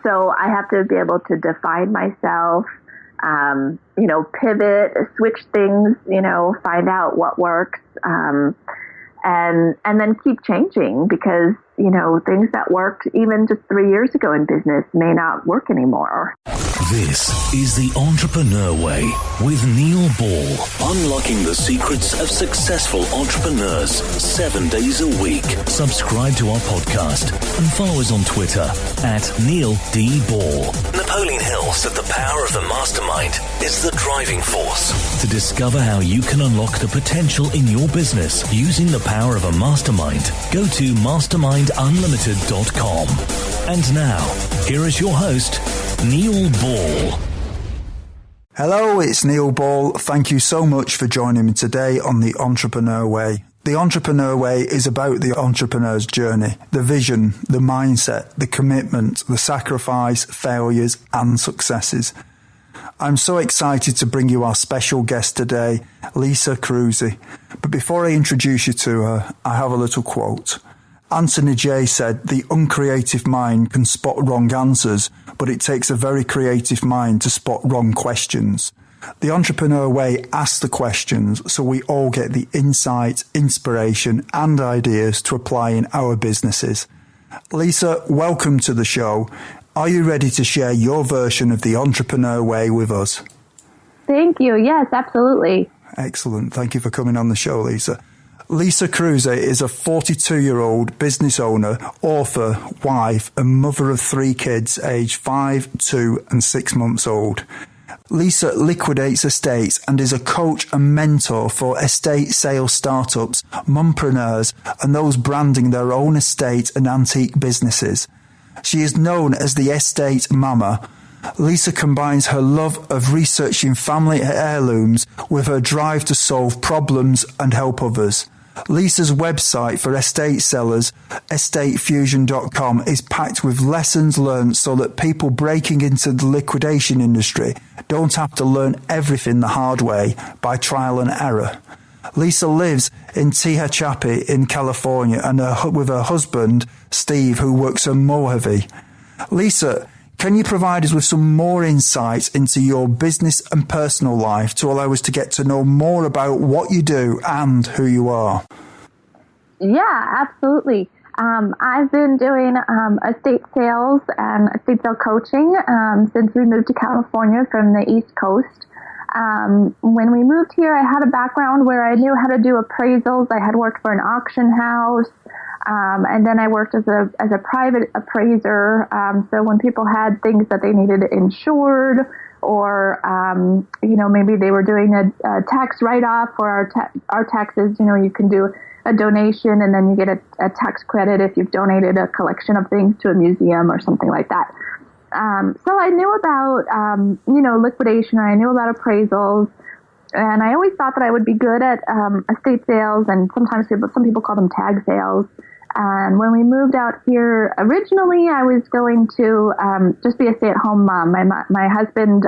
So I have to be able to define myself, pivot, switch things, find out what works, and then keep changing because, things that worked even just 3 years ago in business may not work anymore. This is The Entrepreneur Way with Neil Ball. Unlocking the secrets of successful entrepreneurs 7 days a week. Subscribe to our podcast and follow us on Twitter at Neil D. Ball. Napoleon Hill said the power of the mastermind is the driving force. To discover how you can unlock the potential in your business using the power of a mastermind, go to mastermindunlimited.com. And now, here is your host, Neil Ball. Hello, it's Neil Ball. Thank you so much for joining me today on The Entrepreneur Way. The Entrepreneur Way is about the entrepreneur's journey, the vision, the mindset, the commitment, the sacrifice, failures and successes. I'm so excited to bring you our special guest today, Lisa Kroese. But before I introduce you to her, I have a little quote. Anthony J said, "The uncreative mind can spot wrong answers, but it takes a very creative mind to spot wrong questions." The Entrepreneur Way asks the questions so we all get the insight, inspiration and ideas to apply in our businesses. Lisa, welcome to the show. Are you ready to share your version of the Entrepreneur Way with us? Thank you. Yes, absolutely. Excellent. Thank you for coming on the show, Lisa. Lisa Kroese is a 42-year-old business owner, author, wife, and mother of 3 kids aged 5, 2, and 6 months old. Lisa liquidates estates and is a coach and mentor for estate sales startups, mompreneurs, and those branding their own estate and antique businesses. She is known as the Estate Mama. Lisa combines her love of researching family heirlooms with her drive to solve problems and help others. Lisa's website for estate sellers, estatefusion.com, is packed with lessons learned so that people breaking into the liquidation industry don't have to learn everything the hard way by trial and error. Lisa lives in Tehachapi in California and with her husband, Steve, who works at Mojave. Lisa, can you provide us with some more insights into your business and personal life to allow us to get to know more about what you do and who you are? Yeah, absolutely. I've been doing estate sales and estate sale coaching since we moved to California from the East Coast. When we moved here, I had a background where I knew how to do appraisals. I had worked for an auction house. And then I worked as a private appraiser. So when people had things that they needed insured, or maybe they were doing a tax write-off for our taxes, you can do a donation and then you get a tax credit if you've donated a collection of things to a museum or something like that. So I knew about liquidation. I knew about appraisals. And I always thought that I would be good at estate sales, and sometimes some people call them tag sales. And when we moved out here, originally I was going to just be a stay-at-home mom. My husband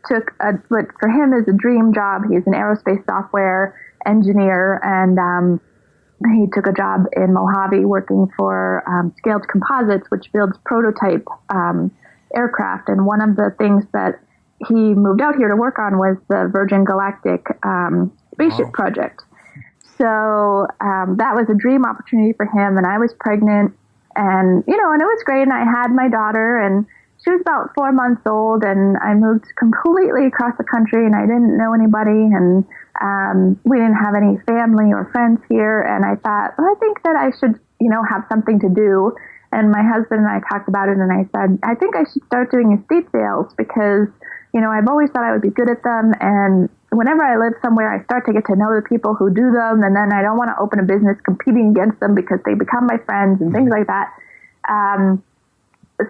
took what for him is a dream job. He's an aerospace software engineer, and he took a job in Mojave working for Scaled Composites, which builds prototype aircraft. And one of the things that he moved out here to work on was the Virgin Galactic spaceship project. So that was a dream opportunity for him, and I was pregnant, and it was great, and I had my daughter, and she was about 4 months old, and I moved completely across the country, and I didn't know anybody, and we didn't have any family or friends here, and I thought, well, I think that I should, have something to do, and my husband and I talked about it, and I said, I think I should start doing estate sales, because I've always thought I would be good at them, and whenever I live somewhere, I start to get to know the people who do them, and then I don't want to open a business competing against them because they become my friends and things like that.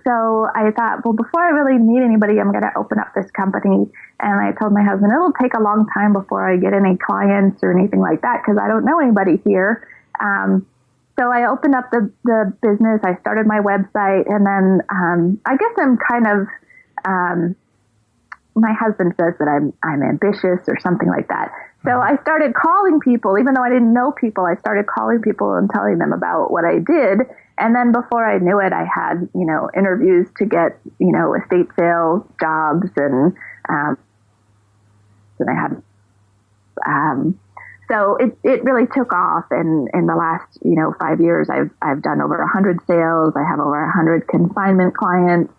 So I thought, well, before I really meet anybody, I'm going to open up this company. And I told my husband, it'll take a long time before I get any clients or anything like that because I don't know anybody here. So I opened up the business. I started my website, and then I guess I'm kind of my husband says that I'm ambitious or something like that. So I started calling people, even though I didn't know people, I started calling people and telling them about what I did. And then before I knew it, I had, interviews to get, estate sales jobs, and I had, so it really took off. And in the last, 5 years, I've done over 100 sales. I have over 100 consignment clients.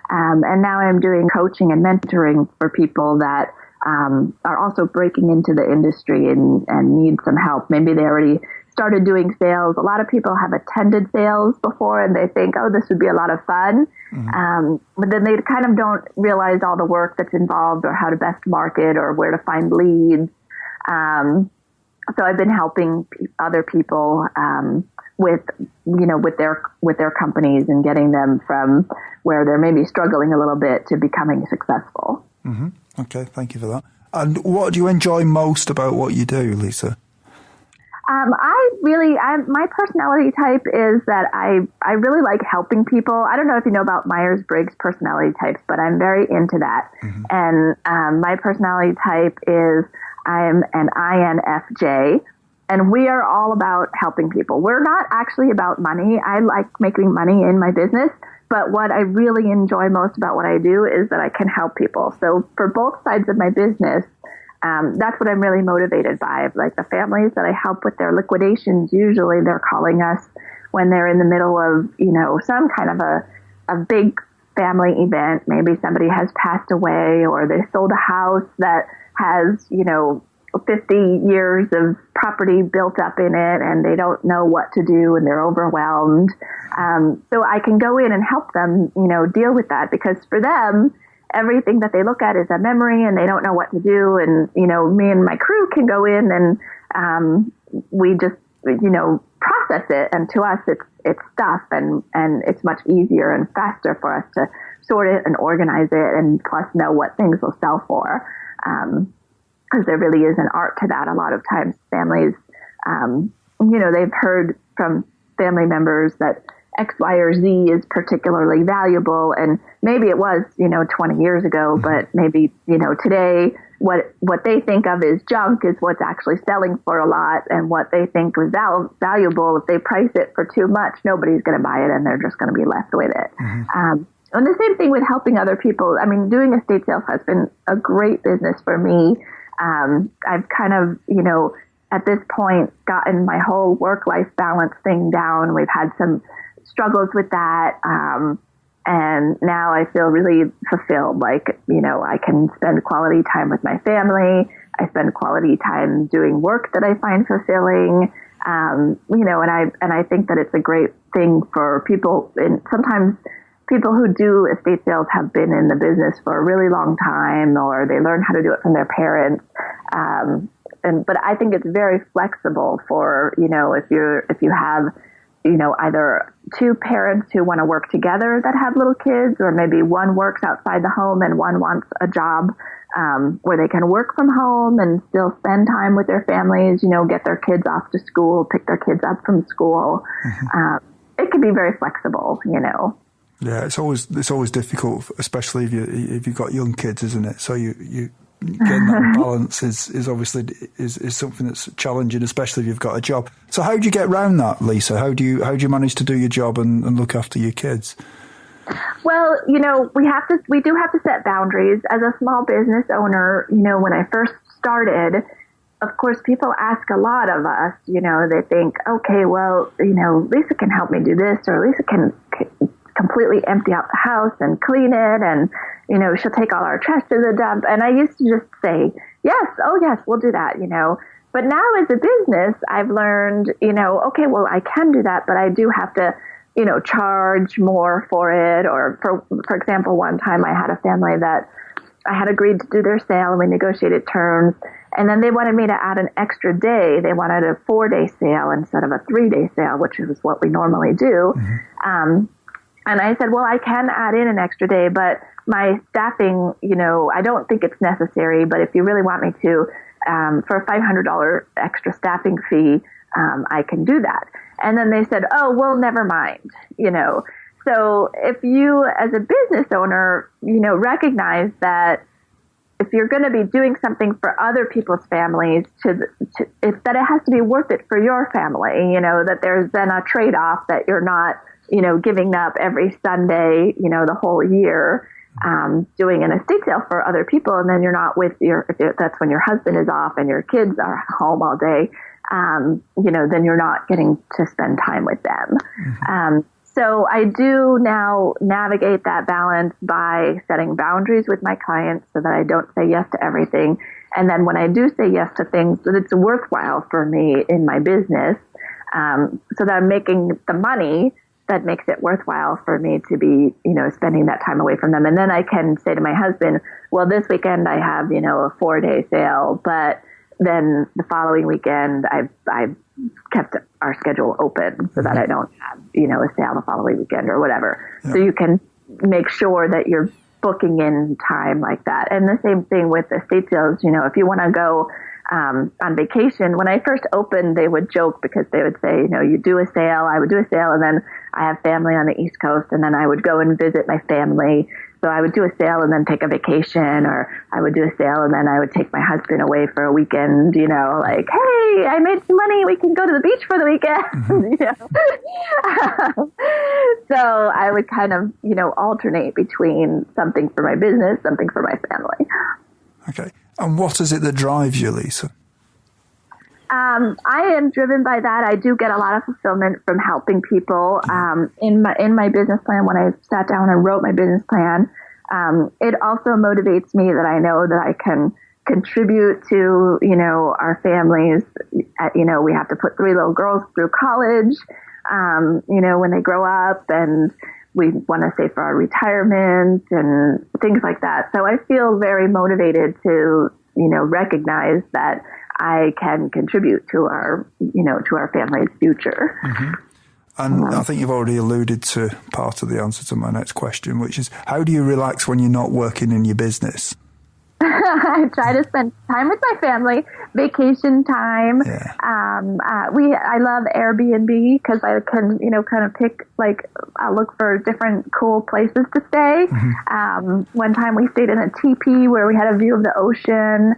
And now I'm doing coaching and mentoring for people that are also breaking into the industry and need some help. Maybe they already started doing sales. A lot of people have attended sales before and they think, oh, this would be a lot of fun. Mm-hmm. But then they kind of don't realize all the work that's involved or how to best market or where to find leads. So I've been helping other people with their companies and getting them from where they're maybe struggling a little bit to becoming successful. Mm-hmm. Okay, thank you for that. And what do you enjoy most about what you do, Lisa? My personality type is that I really like helping people. I don't know if you know about Myers-Briggs personality types, but I'm very into that. Mm-hmm. And my personality type is I'm an INFJ, and we are all about helping people. We're not actually about money. I like making money in my business, but what I really enjoy most about what I do is that I can help people. So for both sides of my business, that's what I'm really motivated by. Like the families that I help with their liquidations, usually they're calling us when they're in the middle of, some kind of a big family event. Maybe somebody has passed away or they sold a house that has, 50 years of property built up in it and they don't know what to do and they're overwhelmed. So I can go in and help them, deal with that, because for them, everything that they look at is a memory and they don't know what to do. And, me and my crew can go in and we just, process it. And to us, it's stuff and it's much easier and faster for us to sort it and organize it and plus know what things will sell for. Because there really is an art to that. A lot of times families, they've heard from family members that X, Y, or Z is particularly valuable. And maybe it was, 20 years ago, but maybe, today what they think of as junk is what's actually selling for a lot. And what they think was valuable, if they price it for too much, nobody's going to buy it and they're just going to be left with it. Mm-hmm. And the same thing with helping other people. I mean, doing estate sales has been a great business for me. I've kind of, at this point gotten my whole work-life balance thing down. We've had some struggles with that. And now I feel really fulfilled. Like, I can spend quality time with my family. I spend quality time doing work that I find fulfilling. And I think that it's a great thing for people. And sometimes people who do estate sales have been in the business for a really long time, or they learn how to do it from their parents. But I think it's very flexible for, if you have, either two parents who want to work together that have little kids, or maybe one works outside the home and one wants a job where they can work from home and still spend time with their families, get their kids off to school, pick their kids up from school. Mm-hmm. It can be very flexible, Yeah, it's always difficult, especially if you've got young kids, isn't it? So you getting that balance is obviously is something that's challenging, especially if you've got a job. So how do you get around that, Lisa? How do you manage to do your job and look after your kids? Well, we do have to set boundaries as a small business owner. When I first started, of course, people ask a lot of us. They think, okay, well, Lisa can help me do this, or Lisa can completely empty out the house and clean it, and she'll take all our trash to the dump. And I used to just say, yes, we'll do that, But now as a business, I've learned, okay, well, I can do that, but I do have to, charge more for it. Or for example, one time I had a family that I had agreed to do their sale and we negotiated terms. And then they wanted me to add an extra day. They wanted a 4-day sale instead of a 3-day sale, which is what we normally do. Mm-hmm. And I said, well, I can add in an extra day, but my staffing, I don't think it's necessary. But if you really want me to, for a $500 extra staffing fee, I can do that. And then they said, oh, well, never mind, So if you, as a business owner, recognize that if you're going to be doing something for other people's families, that it has to be worth it for your family, that there's then a trade-off that you're not, giving up every Sunday, the whole year, doing an estate sale for other people. And then you're not with that's when your husband is off and your kids are home all day. Then you're not getting to spend time with them. Mm-hmm. So I do now navigate that balance by setting boundaries with my clients so that I don't say yes to everything. And then when I do say yes to things, that it's worthwhile for me in my business, so that I'm making the money that makes it worthwhile for me to be, spending that time away from them. And then I can say to my husband, well, this weekend I have, a 4-day sale, but then the following weekend I've kept our schedule open so that I don't have, a sale the following weekend or whatever. Yeah. So you can make sure that you're booking in time like that. And the same thing with estate sales, if you want to go on vacation. When I first opened, they would joke because they would say, you do a sale, I would do a sale, and then I have family on the East Coast, and then I would go and visit my family. So I would do a sale and then take a vacation, or I would do a sale and then I would take my husband away for a weekend, like, hey, I made some money, we can go to the beach for the weekend. Mm-hmm. So I would kind of, alternate between something for my business, something for my family. Okay. And what is it that drives you, Lisa? I am driven by that. I do get a lot of fulfillment from helping people. In my business plan, when I sat down and wrote my business plan, it also motivates me that I know that I can contribute to, our families. We have to put 3 little girls through college, when they grow up, and we want to save for our retirement and things like that. So I feel very motivated to, recognize that I can contribute to our family's future. Mm-hmm. And I think you've already alluded to part of the answer to my next question, which is, how do you relax when you're not working in your business? I try to spend time with my family, vacation time. Yeah. I love Airbnb because I can, kind of pick, I look for different cool places to stay. Mm-hmm. One time we stayed in a teepee where we had a view of the ocean.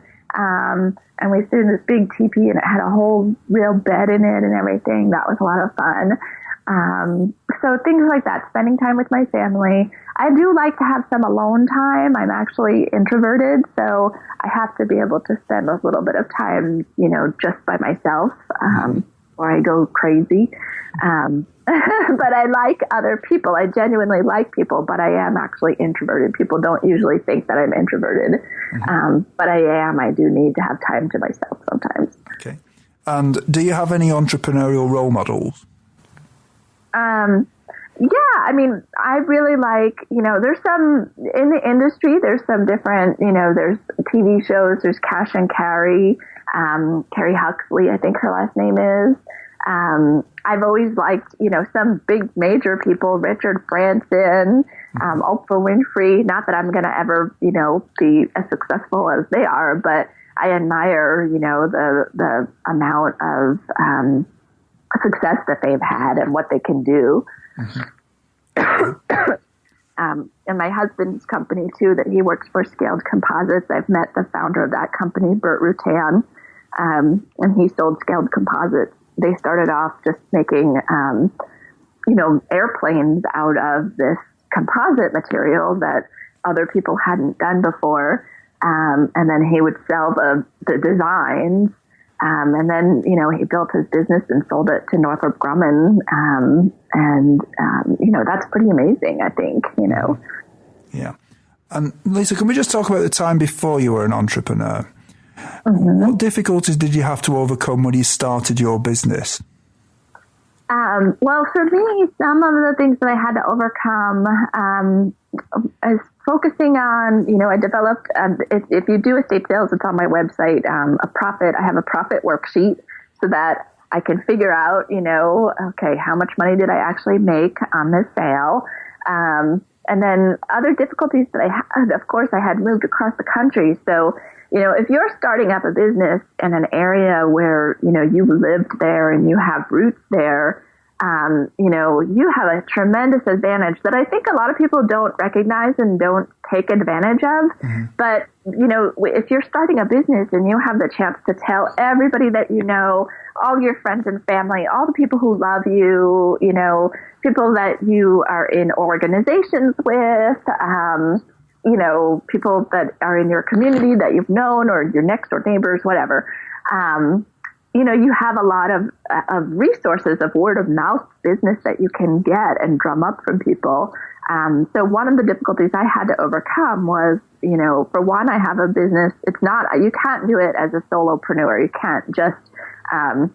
And we stayed in this big teepee and it had a whole real bed in it and everything. That was a lot of fun. So things like that, spending time with my family. I do like to have some alone time. I'm actually introverted, so I have to be able to spend a little bit of time, just by myself, or I go crazy. But I like other people. I genuinely like people, but I am actually introverted. People don't usually think that I'm introverted. Mm-hmm. But I am. I do need to have time to myself sometimes. Okay. And do you have any entrepreneurial role models? Yeah, I mean, I really like, there's some, in the industry, there's some different, there's TV shows, there's Cash and Carrie, Carrie Huxley, I think her last name is. I've always liked, some big major people, Richard Branson, Oprah Winfrey. Not that I'm going to ever, be as successful as they are, but I admire, the amount of success that they've had and what they can do. Mm-hmm. And my husband's company too, that he works for, Scaled Composites. I've met the founder of that company, Bert Rutan, and he sold Scaled Composites. They started off just making, airplanes out of this composite material that other people hadn't done before. And then he would sell the designs. And then, he built his business and sold it to Northrop Grumman. That's pretty amazing, I think, Yeah. And Lisa, can we just talk about the time before you were an entrepreneur? Mm-hmm. What difficulties did you have to overcome when you started your business? Well, for me, some of the things that I had to overcome is focusing on, I developed, if you do estate sales, it's on my website, I have a profit worksheet so that I can figure out, okay, how much money did I actually make on this sale? And then other difficulties that I had, of course, I had moved across the country. So, if you're starting up a business in an area where, you've lived there and you have roots there, you have a tremendous advantage that I think a lot of people don't recognize and don't take advantage of. Mm-hmm. But, if you're starting a business and you have the chance to tell everybody that you know, all your friends and family, all the people who love you, people that you are in organizations with, people that are in your community that you've known or your next door neighbors, whatever. You have a lot of resources of word of mouth business that you can get and drum up from people. So one of the difficulties I had to overcome was, for one, I have a business. You can't do it as a solopreneur. You can't just, I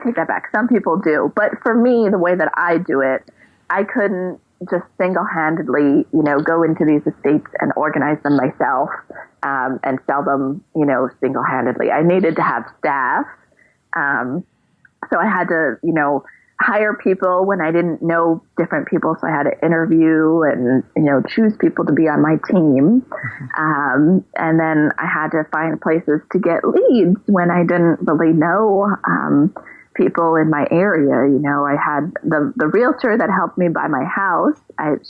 take that back. Some people do. But for me, the way that I do it, I couldn't just single-handedly, go into these estates and organize them myself and sell them, single-handedly. I needed to have staff. So I had to, hire people when I didn't know different people. So I had to interview and, choose people to be on my team. And then I had to find places to get leads when I didn't really know, people in my area. I had the realtor that helped me buy my house.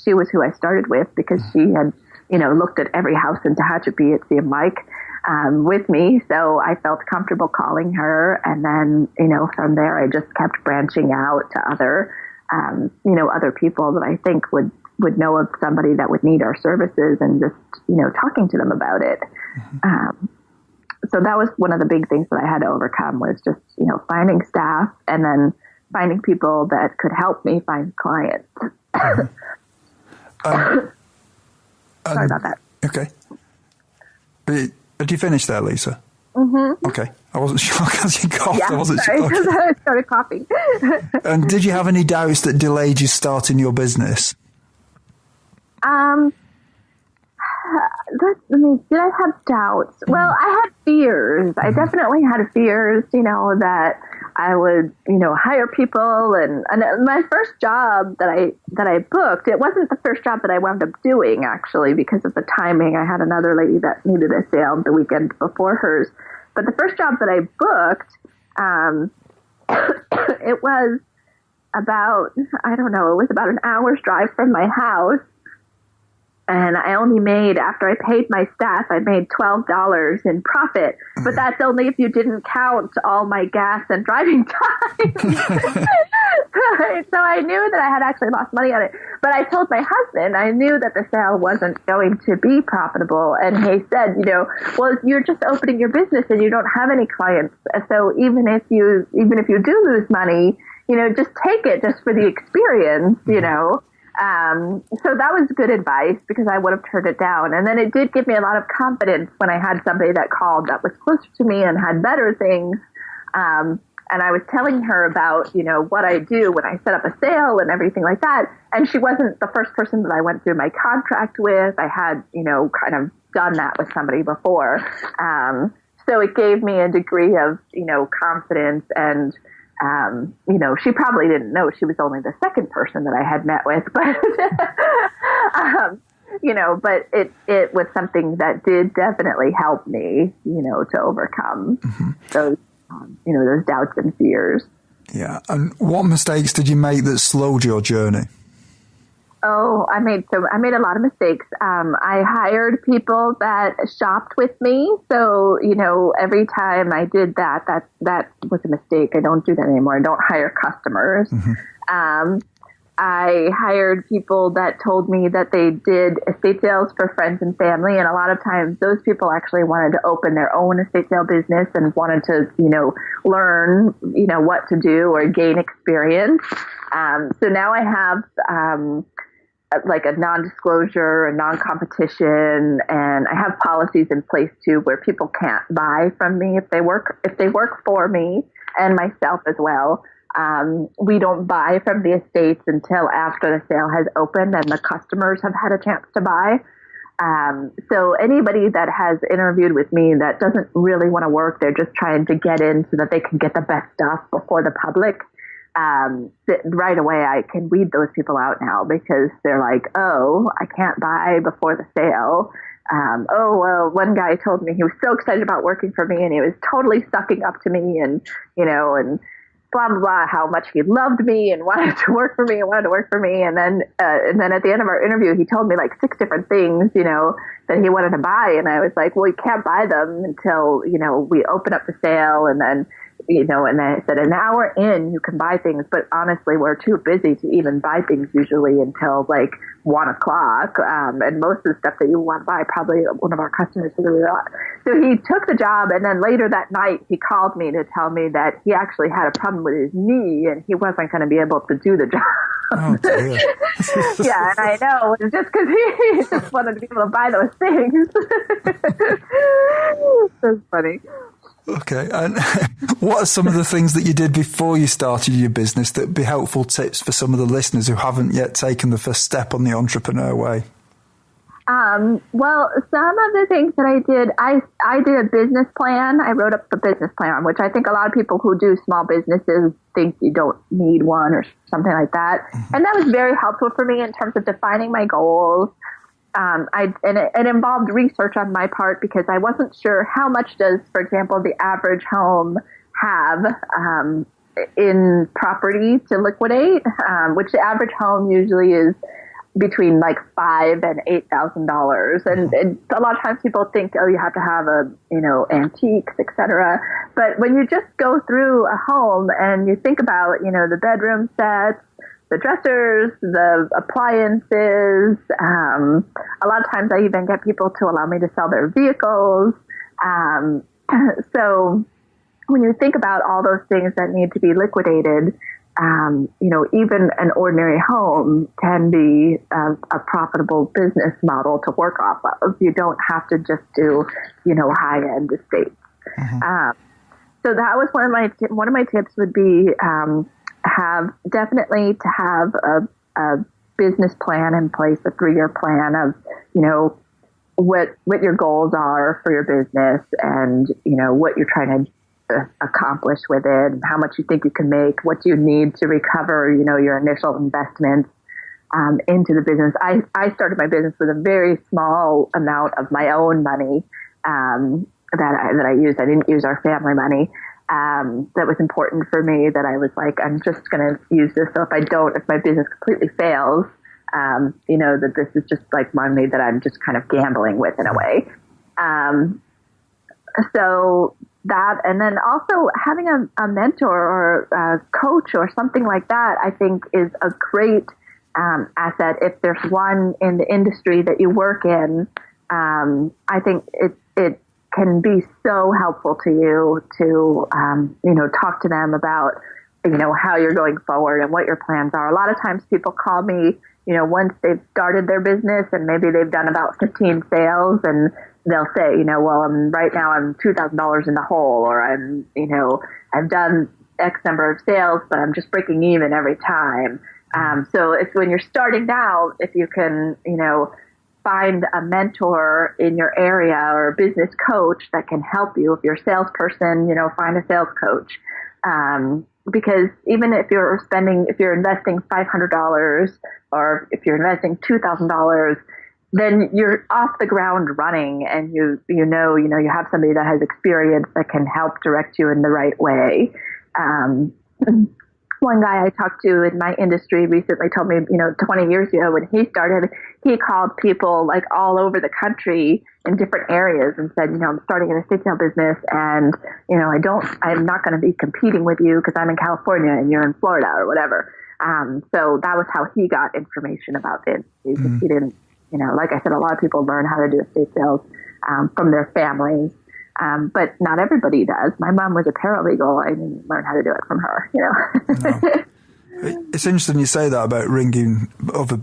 She was who I started with because she had, looked at every house in Tehachapi at CM with me. So I felt comfortable calling her. And then, from there, I just kept branching out to other, other people that I think would know of somebody that would need our services and just, talking to them about it. Mm-hmm. So that was one of the big things that I had to overcome was just, finding staff and then finding people that could help me find clients. Sorry about that. Okay. Did you finish there, Lisa? Mm-hmm. Okay. I wasn't sure because you coughed. Yeah, I wasn't sorry, sure. Okay. I started coughing. And did you have any doubts that delayed you starting your business? Did I have doubts? Well, I had fears. I definitely had fears, that I would, hire people. And my first job that I booked, it wasn't the first job that I wound up doing, actually, because of the timing. I had another lady that needed a sale the weekend before hers. But the first job that I booked, it was about, it was about an hour's drive from my house. And I only made, after I paid my staff, I made $12 in profit. But that's only if you didn't count all my gas and driving time. So I knew that I had actually lost money on it. But I told my husband, I knew that the sale wasn't going to be profitable. And he said, well, you're just opening your business and you don't have any clients. So even if you do lose money, just take it just for the experience, So that was good advice because I would have turned it down. And then it did give me a lot of confidence when I had somebody that called that was closer to me and had better things. And I was telling her about, what I do when I set up a sale and everything like that. And she wasn't the first person that I went through my contract with. I had, kind of done that with somebody before. So it gave me a degree of, confidence and, she probably didn't know she was only the second person that I had met with, but, but it was something that did definitely help me, to overcome those, those doubts and fears. Yeah. And what mistakes did you make that slowed your journey? Oh, I made a lot of mistakes. I hired people that shopped with me. So, every time I did that was a mistake. I don't do that anymore. I don't hire customers. Mm-hmm. I hired people that told me that they did estate sales for friends and family. And a lot of times those people actually wanted to open their own estate sale business and wanted to, learn, what to do or gain experience. So now I have, like a non-disclosure, a non-competition, and I have policies in place too where people can't buy from me if they work for me and myself as well. We don't buy from the estates until after the sale has opened and the customers have had a chance to buy. So anybody that has interviewed with me that doesn't really want to work, they're just trying to get in so that they can get the best stuff before the public. Right away, I can weed those people out now because they're like, oh, I can't buy before the sale. One guy told me he was so excited about working for me and he was totally sucking up to me and blah, blah, blah, how much he loved me and wanted to work for me and wanted to work for me. And then at the end of our interview, he told me like 6 different things, that he wanted to buy. And I was like, well, you can't buy them until, we open up the sale. And then, and I said, an hour in, you can buy things. But honestly, we're too busy to even buy things usually until like 1 o'clock. And most of the stuff that you want to buy, probably one of our customers has really a lot. So he took the job. And then later that night, he called me to tell me that he actually had a problem with his knee and he wasn't going to be able to do the job. Oh, dear. Yeah, and I know. It's just because he just wanted to be able to buy those things. That's funny. Okay, and what are some of the things that you did before you started your business that would be helpful tips for some of the listeners who haven't yet taken the first step on the entrepreneur way? Well, some of the things that I did, I did a business plan. I wrote up the business plan, which I think a lot of people who do small businesses think you don't need one or something like that. Mm-hmm. And that was very helpful for me in terms of defining my goals. It involved research on my part because I wasn't sure how much does, for example, the average home have in property to liquidate, which the average home usually is between like $5,000 and $8,000. And a lot of times people think, oh, you have to have antiques, etc. But when you just go through a home and you think about, the bedroom sets, the dressers, the appliances. A lot of times I even get people to allow me to sell their vehicles. So when you think about all those things that need to be liquidated, even an ordinary home can be a profitable business model to work off of. You don't have to just do, high-end estates. Mm-hmm. So that was one of my tips would be, have a business plan in place, a 3-year plan of, what your goals are for your business and, what you're trying to accomplish with it and how much you think you can make, what you need to recover, your initial investments into the business. I started my business with a very small amount of my own money that I used. I didn't use our family money. That was important for me that I was like, I'm just going to use this. So if my business completely fails, that this is just like money that I'm just kind of gambling with in a way. So that, and then also having a mentor or a coach or something like that, I think is a great asset. If there's one in the industry that you work in, I think it can be so helpful to you to, talk to them about, how you're going forward and what your plans are. A lot of times people call me, once they've started their business and maybe they've done about 15 sales and they'll say, well, right now I'm $2,000 in the hole, or I've done X number of sales, but I'm just breaking even every time. So when you're starting out, if you can, find a mentor in your area or a business coach that can help you. If you're a salesperson, find a sales coach. Because even if you're investing $500 or if you're investing $2,000, then you're off the ground running and you have somebody that has experience that can help direct you in the right way. One guy I talked to in my industry recently told me, 20 years ago when he started, he called people like all over the country in different areas and said, I'm starting an estate sale business and, I'm not going to be competing with you because I'm in California and you're in Florida or whatever. So that was how he got information about it. He didn't, like I said, a lot of people learn how to do estate sales from their families. But not everybody does. My mom was a paralegal. I didn't learn how to do it from her, No. It's interesting you say that about ringing other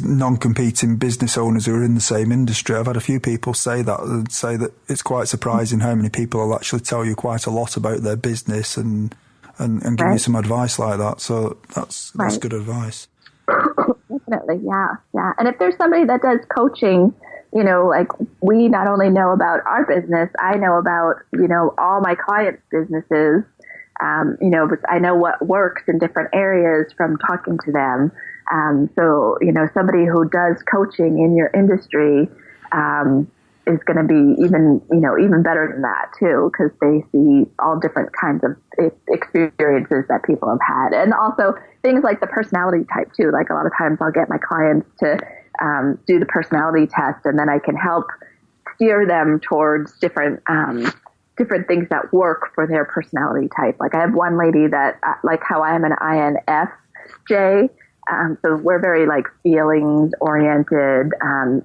non-competing business owners who are in the same industry. I've had a few people say that and say that it's quite surprising how many people will actually tell you quite a lot about their business and give you some advice like that. So that's good advice. Definitely, yeah. And if there's somebody that does coaching, like we not only know about our business, I know about, all my clients' businesses, but I know what works in different areas from talking to them. So, somebody who does coaching in your industry, is going to be even better than that too, because they see all different kinds of experiences that people have had. And also things like the personality type too. Like a lot of times I'll get my clients to do the personality test, and then I can help steer them towards different things that work for their personality type. Like I have one lady that, like how I am an INFJ, so we're very like feelings oriented.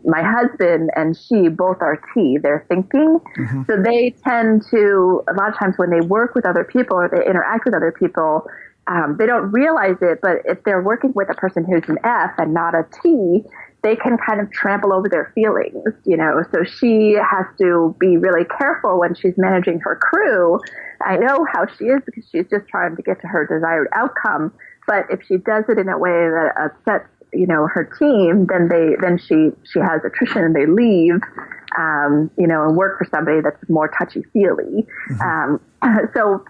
My husband and she both are T, they're thinking. Mm-hmm. So they tend to, a lot of times when they work with other people or they interact with other people, they don't realize it, but if they're working with a person who's an F and not a T, they can kind of trample over their feelings, so she has to be really careful when she's managing her crew. I know how she is because she's just trying to get to her desired outcome. But if she does it in a way that upsets, her team, then she has attrition and they leave, and work for somebody that's more touchy-feely. Mm-hmm. So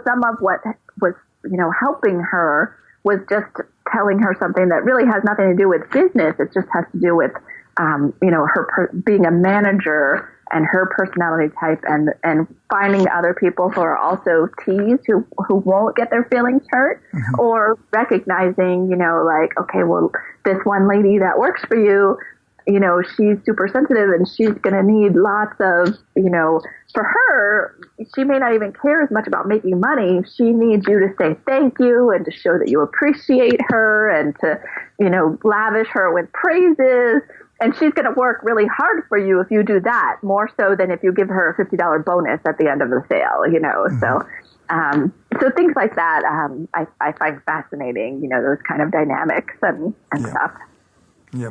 some of what was, helping her was just telling her something that really has nothing to do with business. It just has to do with, her being a manager and her personality type, and finding other people who are also T's who won't get their feelings hurt, mm-hmm. or recognizing, like, okay, well, this one lady that works for you, she's super sensitive and she's going to need lots of, for her, she may not even care as much about making money. She needs you to say thank you and to show that you appreciate her and to, lavish her with praises. And she's going to work really hard for you if you do that, more so than if you give her a $50 bonus at the end of the sale, Mm-hmm. So things like that, I find fascinating, those kind of dynamics and stuff. Yeah.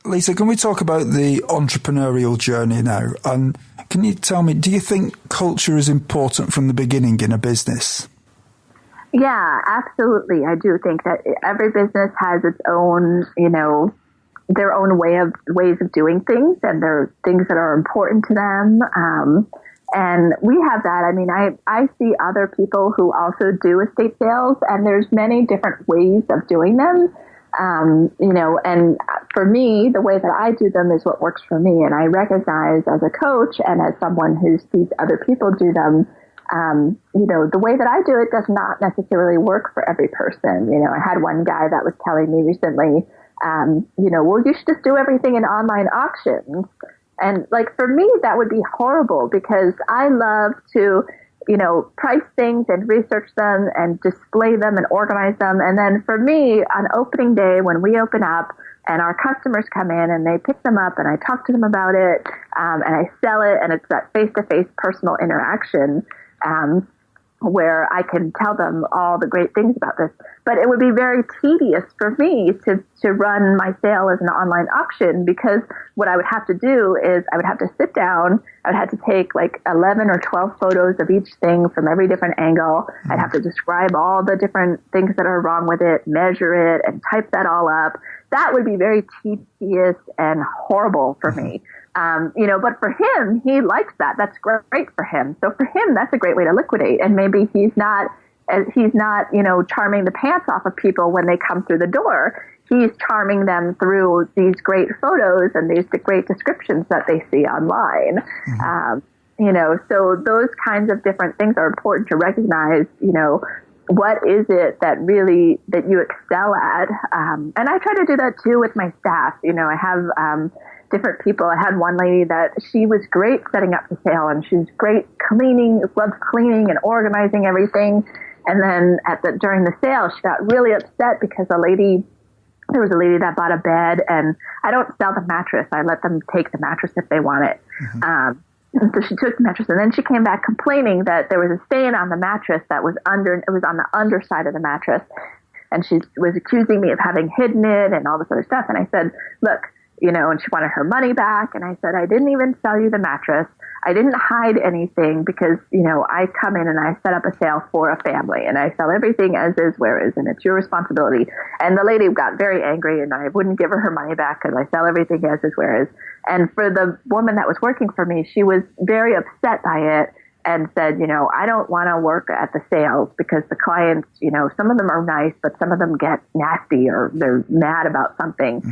Lisa, can we talk about the entrepreneurial journey now? And can you tell me, do you think culture is important from the beginning in a business? Yeah, absolutely. I do think that every business has its own, their own ways of doing things, and there are things that are important to them. And we have that. I mean, I see other people who also do estate sales, and there's many different ways of doing them. And for me, the way that I do them is what works for me. And I recognize as a coach and as someone who sees other people do them, the way that I do it does not necessarily work for every person. I had one guy that was telling me recently, well, you should just do everything in online auctions. And like, for me, that would be horrible because I love to, price things and research them and display them and organize them. And then for me, on opening day, when we open up and our customers come in and they pick them up and I talk to them about it, and I sell it, and it's that face-to-face personal interaction, where I can tell them all the great things about this. But it would be very tedious for me to run my sale as an online auction, because what I would have to do is I would have to sit down, I would have to take like 11 or 12 photos of each thing from every different angle. Mm-hmm. I'd have to describe all the different things that are wrong with it, measure it, and type that all up. That would be very tedious and horrible for me. But for him, he likes that. That's great for him. So for him, that's a great way to liquidate. And maybe he's not, charming the pants off of people when they come through the door. He's charming them through these great photos and these great descriptions that they see online. Mm-hmm. So those kinds of different things are important to recognize, what is it that you excel at? And I try to do that too with my staff. I have, different people. I had one lady that she was great setting up the sale, and she's great cleaning, loves cleaning and organizing everything. And then during the sale, she got really upset because there was a lady that bought a bed, and I don't sell the mattress. I let them take the mattress if they want it. Mm-hmm. And so she took the mattress, and then she came back complaining that there was a stain on the mattress it was on the underside of the mattress. And she was accusing me of having hidden it and all this other stuff. And I said, look, and she wanted her money back. And I said, I didn't even sell you the mattress. I didn't hide anything because, I come in and I set up a sale for a family, and I sell everything as is, where is, and it's your responsibility. And the lady got very angry, and I wouldn't give her money back because I sell everything as is, where is. And for the woman that was working for me, she was very upset by it. and said, I don't want to work at the sales because the clients, some of them are nice, but some of them get nasty or they're mad about something.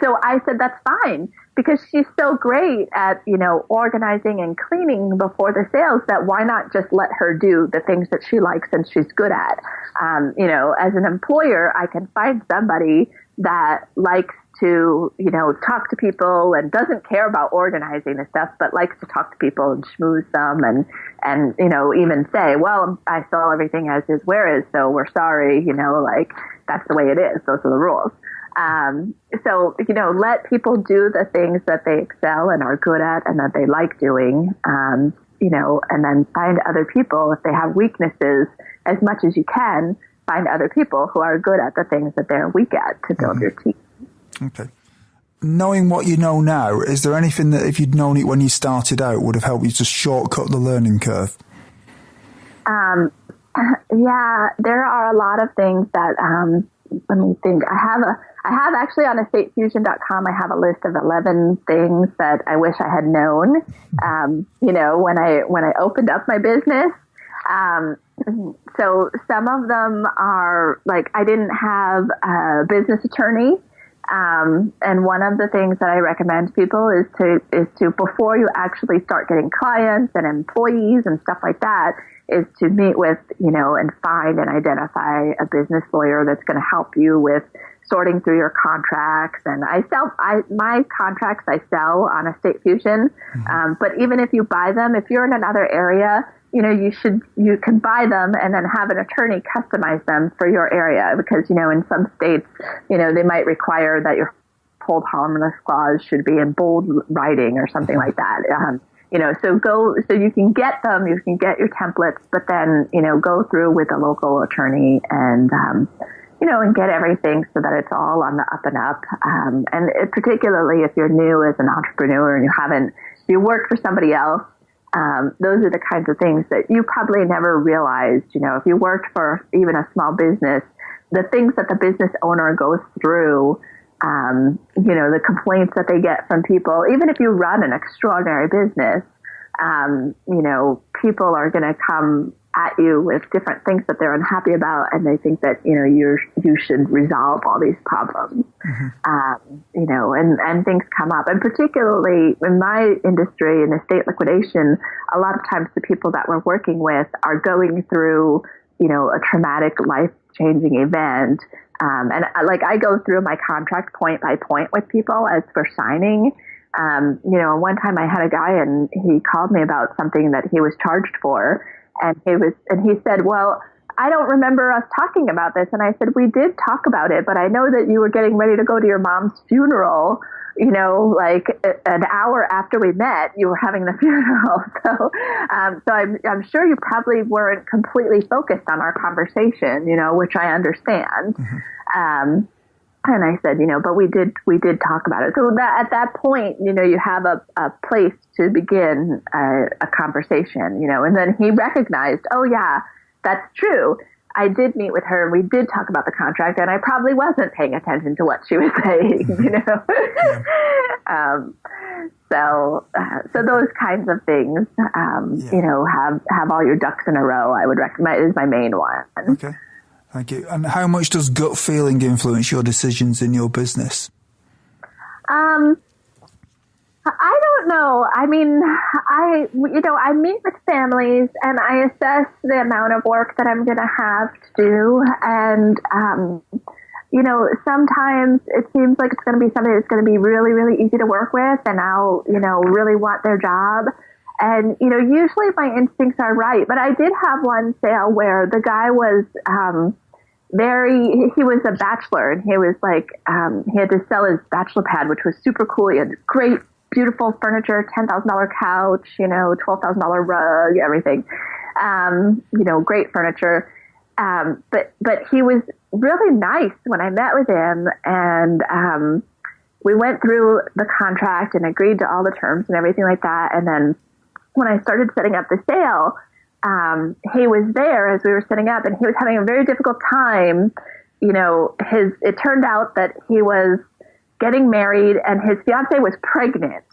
So I said, that's fine, because she's so great at, organizing and cleaning before the sales, that why not just let her do the things that she likes and she's good at? As an employer, I can find somebody that likes to, talk to people and doesn't care about organizing and stuff, but likes to talk to people and schmooze them and even say, well, I saw everything as is, where is, so we're sorry, that's the way it is. Those are the rules. So, let people do the things that they excel and are good at and that they like doing, and then find other people, if they have weaknesses, as much as you can, find other people who are good at the things that they're weak at to build your team. Okay. Knowing what you know now, is there anything that if you'd known it when you started out would have helped you to shortcut the learning curve? Yeah, there are a lot of things that, let me think. I have actually on estatefusion.com, I have a list of 11 things that I wish I had known, when I opened up my business. So some of them are like, I didn't have a business attorney. And one of the things that I recommend people is to, before you actually start getting clients and employees and stuff like that, is to meet with, and find and identify a business lawyer that's going to help you with sorting through your contracts. And my contracts I sell on Estate Fusion. But even if you buy them, if you're in another area, you can buy them and then have an attorney customize them for your area, because, in some states, they might require that your hold harmless clause should be in bold writing or something like that. So you can get them, you can get your templates, but then, go through with a local attorney and get everything so that it's all on the up and up. Particularly if you're new as an entrepreneur and you work for somebody else, those are the kinds of things that you probably never realized. If you worked for even a small business, the things that the business owner goes through, the complaints that they get from people, even if you run an extraordinary business, people are going to come at you with different things that they're unhappy about, and they think that, you should resolve all these problems. And things come up. And particularly in my industry, in estate liquidation, a lot of times the people that we're working with are going through, a traumatic, life-changing event. I go through my contract point by point with people as for signing. One time I had a guy and he called me about something that he was charged for. And he said, well, I don't remember us talking about this. And I said, we did talk about it, but I know that you were getting ready to go to your mom's funeral, like an hour after we met, you were having the funeral. So I'm sure you probably weren't completely focused on our conversation, which I understand. And I said, but we did talk about it. So that at that point, you have a place to begin a conversation, and then he recognized, oh yeah, that's true. I did meet with her and we did talk about the contract, and I probably wasn't paying attention to what she was saying, So those kinds of things, have all your ducks in a row, I would recommend, is my main one. Okay. Thank you. And how much does gut feeling influence your decisions in your business? I don't know. I mean, I meet with families and I assess the amount of work that I'm going to have to do. And, sometimes it seems like it's going to be somebody that's going to be really, really easy to work with, and I'll, really want their job. And, usually my instincts are right. But I did have one sale where the guy was he was a bachelor, and he was like, he had to sell his bachelor pad, which was super cool. He had great, beautiful furniture, $10,000 couch, $12,000 rug, everything, great furniture. But he was really nice when I met with him, and we went through the contract and agreed to all the terms and everything like that. And then when I started setting up the sale, he was there as we were setting up, and he was having a very difficult time. It turned out that he was getting married and his fiance was pregnant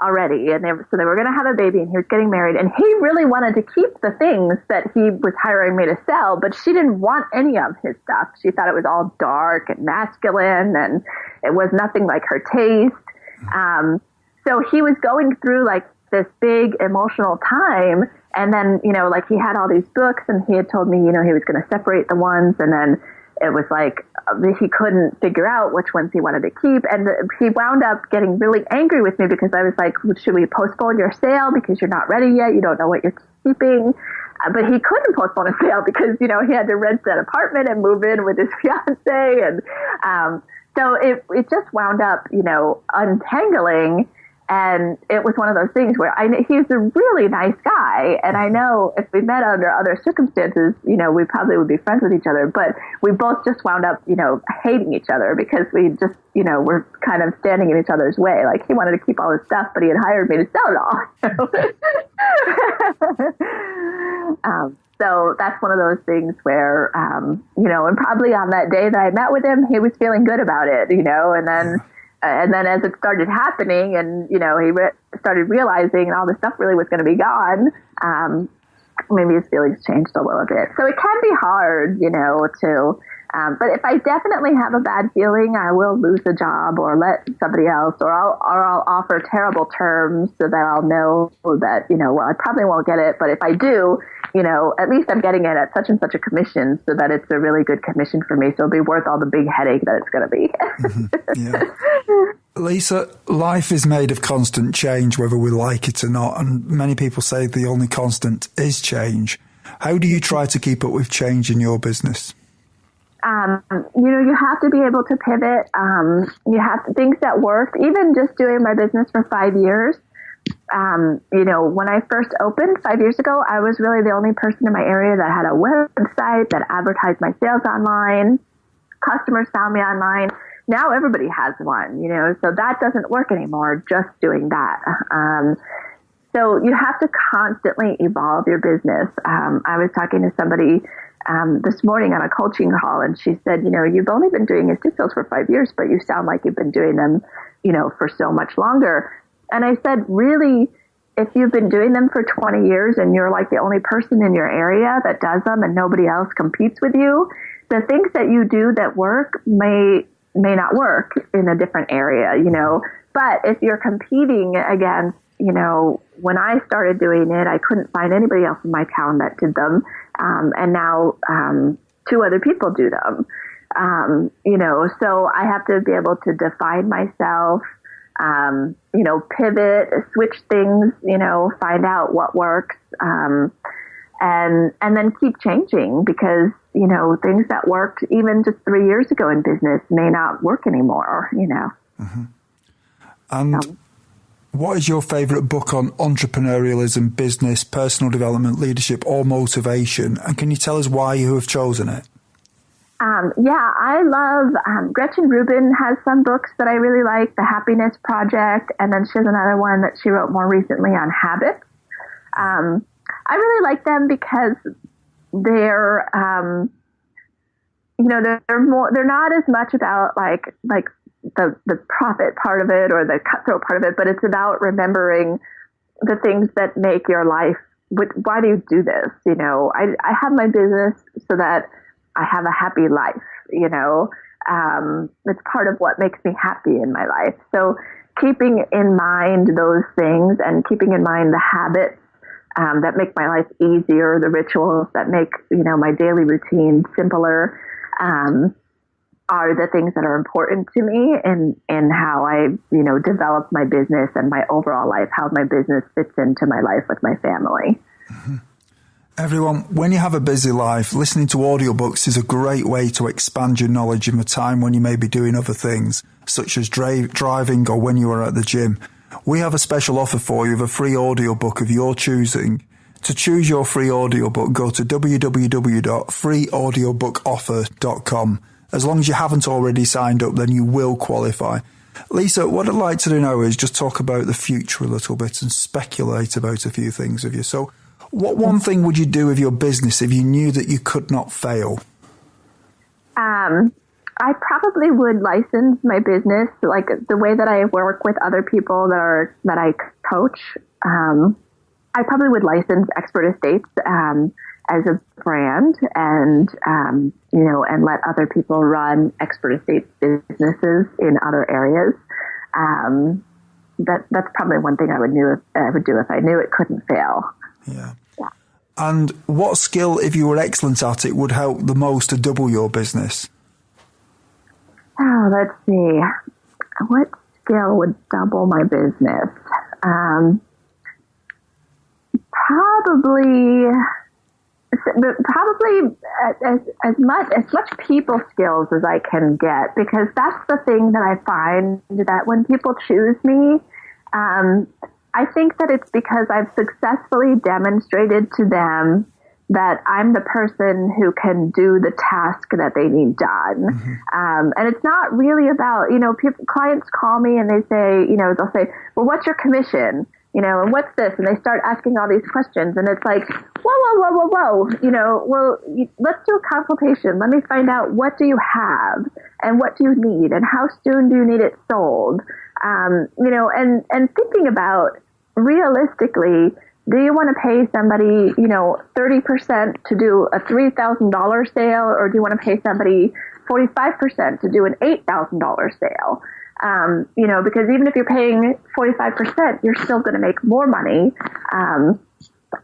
already, and so they were going to have a baby, and he was getting married, and he really wanted to keep the things that he was hiring me to sell, but she didn't want any of his stuff. She thought it was all dark and masculine, and it was nothing like her taste. So he was going through like this big emotional time, and then, you know, like he had all these books, and he had told me, you know, he was going to separate the ones, and then it was like he couldn't figure out which ones he wanted to keep. And he wound up getting really angry with me because I was like, should we postpone your sale because you're not ready yet? You don't know what you're keeping. But he couldn't postpone a sale because, you know, he had to rent that apartment and move in with his fiance. And so it just wound up, you know, untangling. And it was one of those things where he's a really nice guy. And I know if we met under other circumstances, you know, we probably would be friends with each other. But we both just wound up, you know, hating each other because we just, you know, were kind of standing in each other's way. Like he wanted to keep all his stuff, but he had hired me to sell it all. So that's one of those things where, you know, and probably on that day that I met with him, he was feeling good about it, you know, and then as it started happening and, you know, he started realizing all this stuff really was going to be gone, maybe his feelings changed a little bit. So it can be hard, you know, but if I definitely have a bad feeling, I will lose a job or let somebody else, or I'll offer terrible terms so that I'll know that, you know, well, I probably won't get it, but if I do, you know, at least I'm getting it at such and such a commission so that it's a really good commission for me. So it'll be worth all the big headache that it's going to be. Yeah. Lisa, life is made of constant change, whether we like it or not. And many people say the only constant is change. How do you try to keep up with change in your business? You know, you have to be able to pivot. You have to, things that worked, even just doing my business for 5 years. You know, when I first opened 5 years ago, I was really the only person in my area that had a website that advertised my sales online. Customers found me online. Now everybody has one, you know, so that doesn't work anymore, just doing that. So you have to constantly evolve your business. I was talking to somebody this morning on a coaching call, and she said, you know, you've only been doing estate sales for 5 years, but you sound like you've been doing them, you know, for so much longer. And I said, really, if you've been doing them for 20 years and you're like the only person in your area that does them and nobody else competes with you, the things that you do that work may not work in a different area, you know. But if you're competing against, you know, when I started doing it, I couldn't find anybody else in my town that did them. And now 2 other people do them, you know, so I have to be able to define myself, you know, pivot, switch things, you know, find out what works, and then keep changing because, you know, things that worked even just 3 years ago in business may not work anymore, you know. Mm-hmm. And what is your favorite book on entrepreneurialism, business, personal development, leadership, or motivation? And can you tell us why you have chosen it? Yeah, I love, Gretchen Rubin has some books that I really like, The Happiness Project, and then she has another one that she wrote more recently on habits. I really like them because they're, you know, they're not as much about like the profit part of it or the cutthroat part of it, but it's about remembering the things that make your life. Why do you do this? You know, I have my business so that I have a happy life, you know, it's part of what makes me happy in my life. So keeping in mind those things and keeping in mind the habits that make my life easier, the rituals that make, you know, my daily routine simpler, are the things that are important to me in how I, you know, develop my business and my overall life, how my business fits into my life with my family. Mm-hmm. Everyone, when you have a busy life, listening to audiobooks is a great way to expand your knowledge in a time when you may be doing other things, such as driving or when you are at the gym. We have a special offer for you of a free audiobook of your choosing. To choose your free audiobook, go to www.freeaudiobookoffer.com. As long as you haven't already signed up, then you will qualify. Lisa, what I'd like to do now is just talk about the future a little bit and speculate about a few things of you. So what one thing would you do with your business if you knew that you could not fail? I probably would license my business, like the way that I work with other people that I coach. I probably would license Expert Estates as a brand, and and let other people run Expert Estates businesses in other areas. That's probably one thing I would do if I knew it couldn't fail. Yeah. And what skill, if you were excellent at it, would help the most to double your business? Oh, let's see. What skill would double my business? Probably as much people skills as I can get, because that's the thing that I find that when people choose me, I think that it's because I've successfully demonstrated to them that I'm the person who can do the task that they need done. Mm-hmm. And it's not really about, clients call me and they say, they'll say, well, what's your commission? And what's this? And they start asking all these questions, and it's like, whoa. Let's do a consultation. Let me find out, what do you have and what do you need and how soon do you need it sold? And thinking about realistically, do you want to pay somebody, 30% to do a $3,000 sale, or do you want to pay somebody 45% to do an $8,000 sale? Because even if you're paying 45%, you're still going to make more money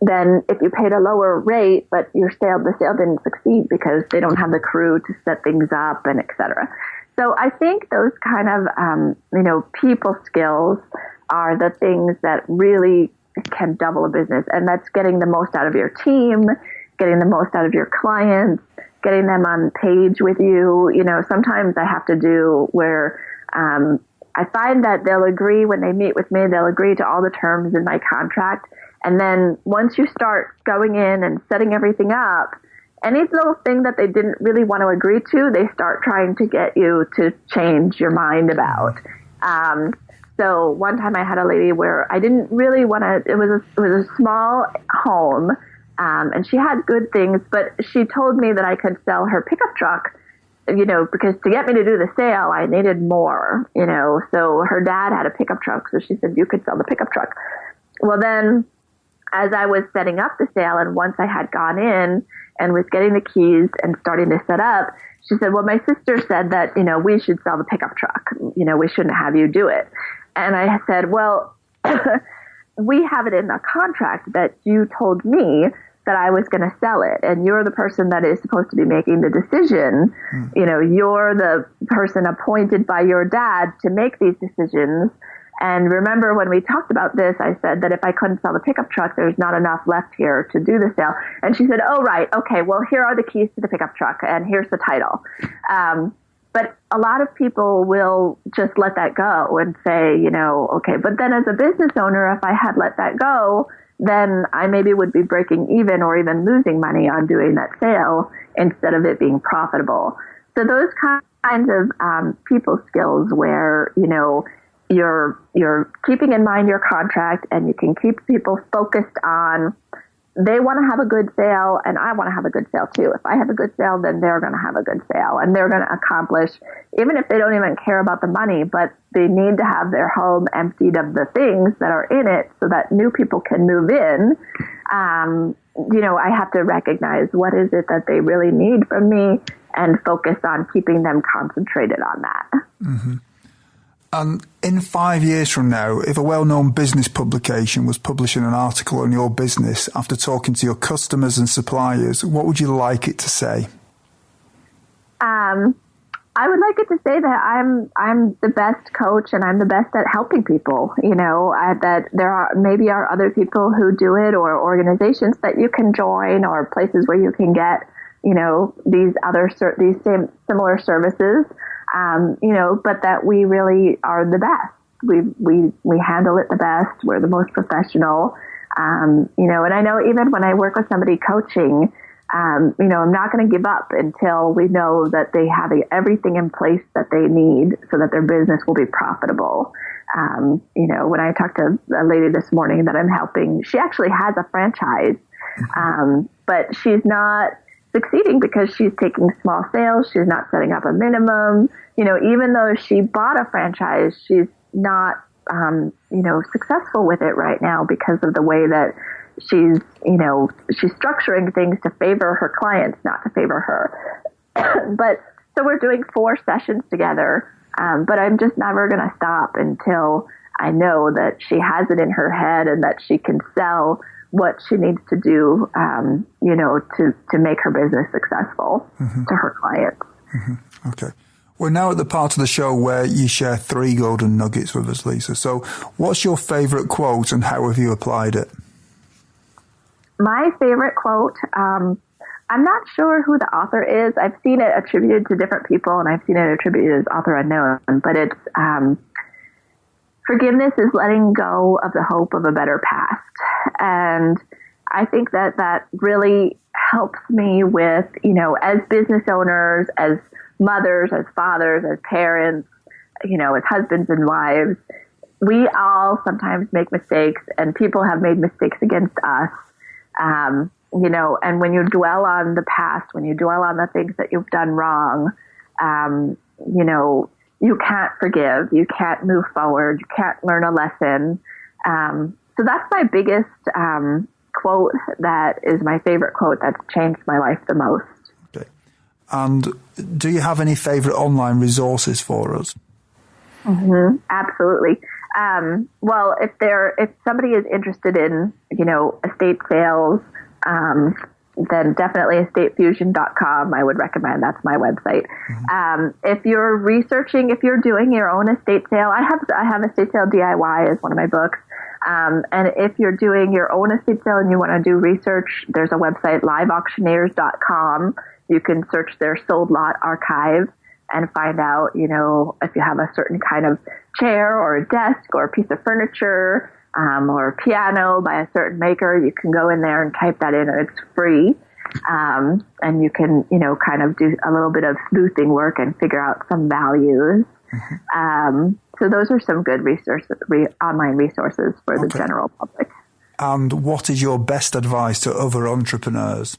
than if you paid a lower rate, but the sale didn't succeed because they don't have the crew to set things up and et cetera. So I think those kind of, people skills are the things that really can double a business. And that's getting the most out of your team, getting the most out of your clients, getting them on page with you. Sometimes I have to do where I find that they'll agree when they meet with me, they'll agree to all the terms in my contract. And then once you start going in and setting everything up, any little thing that they didn't really want to agree to, they start trying to get you to change your mind about. So one time I had a lady where I didn't really want to, it was a small home, and she had good things, but she told me that I could sell her pickup truck, because to get me to do the sale, I needed more, so her dad had a pickup truck. So she said, you could sell the pickup truck. Well, then as I was setting up the sale, and once I had gone in and was getting the keys and starting to set up, she said, well, my sister said that, we should sell the pickup truck. We shouldn't have you do it. And I said, well, we have it in the contract that you told me that I was going to sell it. And you're the person that is supposed to be making the decision. You're the person appointed by your dad to make these decisions. And remember when we talked about this, I said that if I couldn't sell the pickup truck, there's not enough left here to do the sale. And she said, oh, right. Okay, well, here are the keys to the pickup truck and here's the title. But a lot of people will just let that go and say, okay. But then as a business owner, if I had let that go, then I maybe would be breaking even or even losing money on doing that sale instead of it being profitable. So those kinds of people skills where, you're keeping in mind your contract, and you can keep people focused on, they want to have a good sale and I want to have a good sale too. If I have a good sale, then they're going to have a good sale, and they're going to accomplish, even if they don't even care about the money, but they need to have their home emptied of the things that are in it so that new people can move in. I have to recognize what is it that they really need from me and focus on keeping them concentrated on that. Mm-hmm. And in 5 years from now, if a well-known business publication was publishing an article on your business after talking to your customers and suppliers, what would you like it to say? I would like it to say that I'm the best coach and I'm the best at helping people. That there are other people who do it, or organizations that you can join, or places where you can get these similar services. But that we really are the best. We handle it the best. We're the most professional. And I know even when I work with somebody coaching, I'm not going to give up until we know that they have everything in place that they need so that their business will be profitable. When I talked to a lady this morning that I'm helping, she actually has a franchise, but she's not succeeding because she's taking small sales. She's not setting up a minimum. Even though she bought a franchise, she's not, successful with it right now because of the way that she's structuring things to favor her clients, not to favor her. But so we're doing 4 sessions together. But I'm just never going to stop until I know that she has it in her head and that she can sell what she needs to do, to make her business successful to her clients. Mm-hmm. Okay. We're now at the part of the show where you share 3 golden nuggets with us, Lisa. So what's your favorite quote and how have you applied it? My favorite quote, I'm not sure who the author is. I've seen it attributed to different people and I've seen it attributed as author unknown, but it's, forgiveness is letting go of the hope of a better past. And I think that really helps me with, as business owners, as mothers, as fathers, as parents, as husbands and wives, we all sometimes make mistakes and people have made mistakes against us. And when you dwell on the past, when you dwell on the things that you've done wrong, you can't forgive, you can't move forward, you can't learn a lesson. So that's my biggest quote that is my favorite quote that's changed my life the most. Okay. And do you have any favorite online resources for us? Mm-hmm. Absolutely. Well, if somebody is interested in, estate sales, then definitely estatefusion.com. I would recommend. That's my website. Mm-hmm. If you're doing your own estate sale, I have Estate Sale DIY as one of my books. And if you're doing your own estate sale and you want to do research, there's a website, liveauctioneers.com. You can search their sold lot archive and find out, if you have a certain kind of chair or a desk or a piece of furniture, or a piano by a certain maker, you can go in there and type that in and it's free. And you can, kind of do a little bit of sleuthing work and figure out some values. Mm-hmm. So those are some good online resources for the general public. And what is your best advice to other entrepreneurs?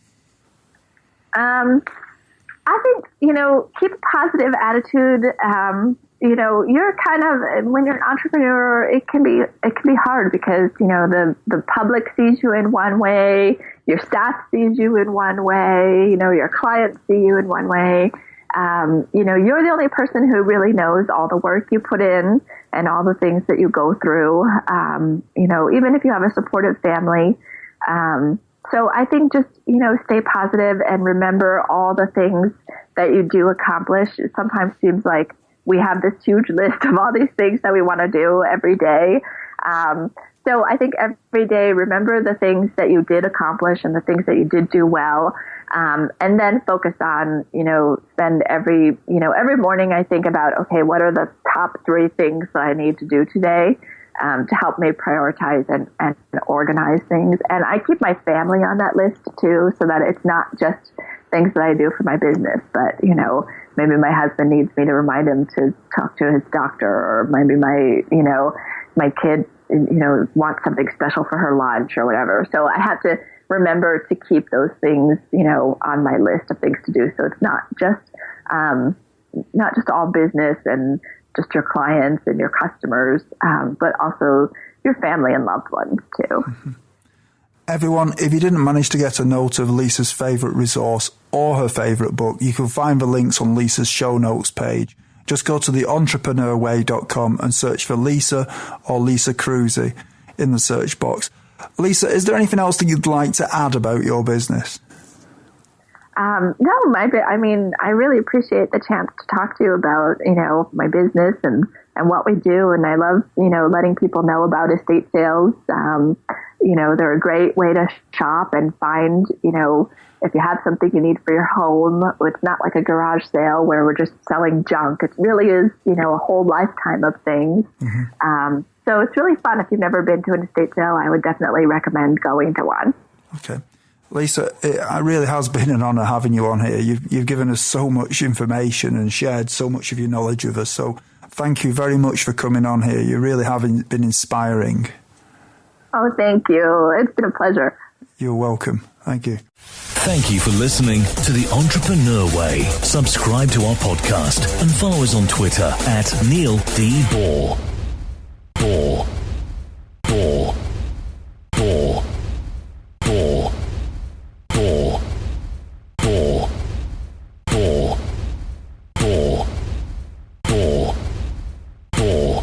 I think, keep a positive attitude. You're kind of, when you're an entrepreneur, it can be hard because, the public sees you in one way, your staff sees you in one way, your clients see you in one way. You're the only person who really knows all the work you put in and all the things that you go through, even if you have a supportive family. So I think just, stay positive and remember all the things that you do accomplish. It sometimes seems like we have this huge list of all these things that we want to do every day. So I think every day, remember the things that you did accomplish and the things that you did do well. And then focus on, spend every morning I think about, okay, what are the top 3 things that I need to do today? To help me prioritize and organize things. And I keep my family on that list too, so that it's not just things that I do for my business, but, maybe my husband needs me to remind him to talk to his doctor, or maybe my kid, wants something special for her lunch or whatever. So I have to remember to keep those things, on my list of things to do. So it's not just all business and just your clients and your customers, but also your family and loved ones too. Mm-hmm. Everyone, if you didn't manage to get a note of Lisa's favourite resource or her favourite book, you can find the links on Lisa's show notes page. Just go to theentrepreneursway.com and search for Lisa or Lisa Kroese in the search box. Lisa, is there anything else that you'd like to add about your business? No, I really appreciate the chance to talk to you about, my business and what we do. And I love, letting people know about estate sales. They're a great way to shop and find, if you have something you need for your home. It's not like a garage sale where we're just selling junk. It really is, a whole lifetime of things. Mm-hmm. So it's really fun. If you've never been to an estate sale, I would definitely recommend going to one. Okay. Lisa, it really has been an honour having you on here. You've given us so much information and shared so much of your knowledge with us. So thank you very much for coming on here. You really have been inspiring. Oh, thank you. It's been a pleasure. You're welcome. Thank you. Thank you for listening to The Entrepreneur Way. Subscribe to our podcast and follow us on Twitter at Neil D. Ball.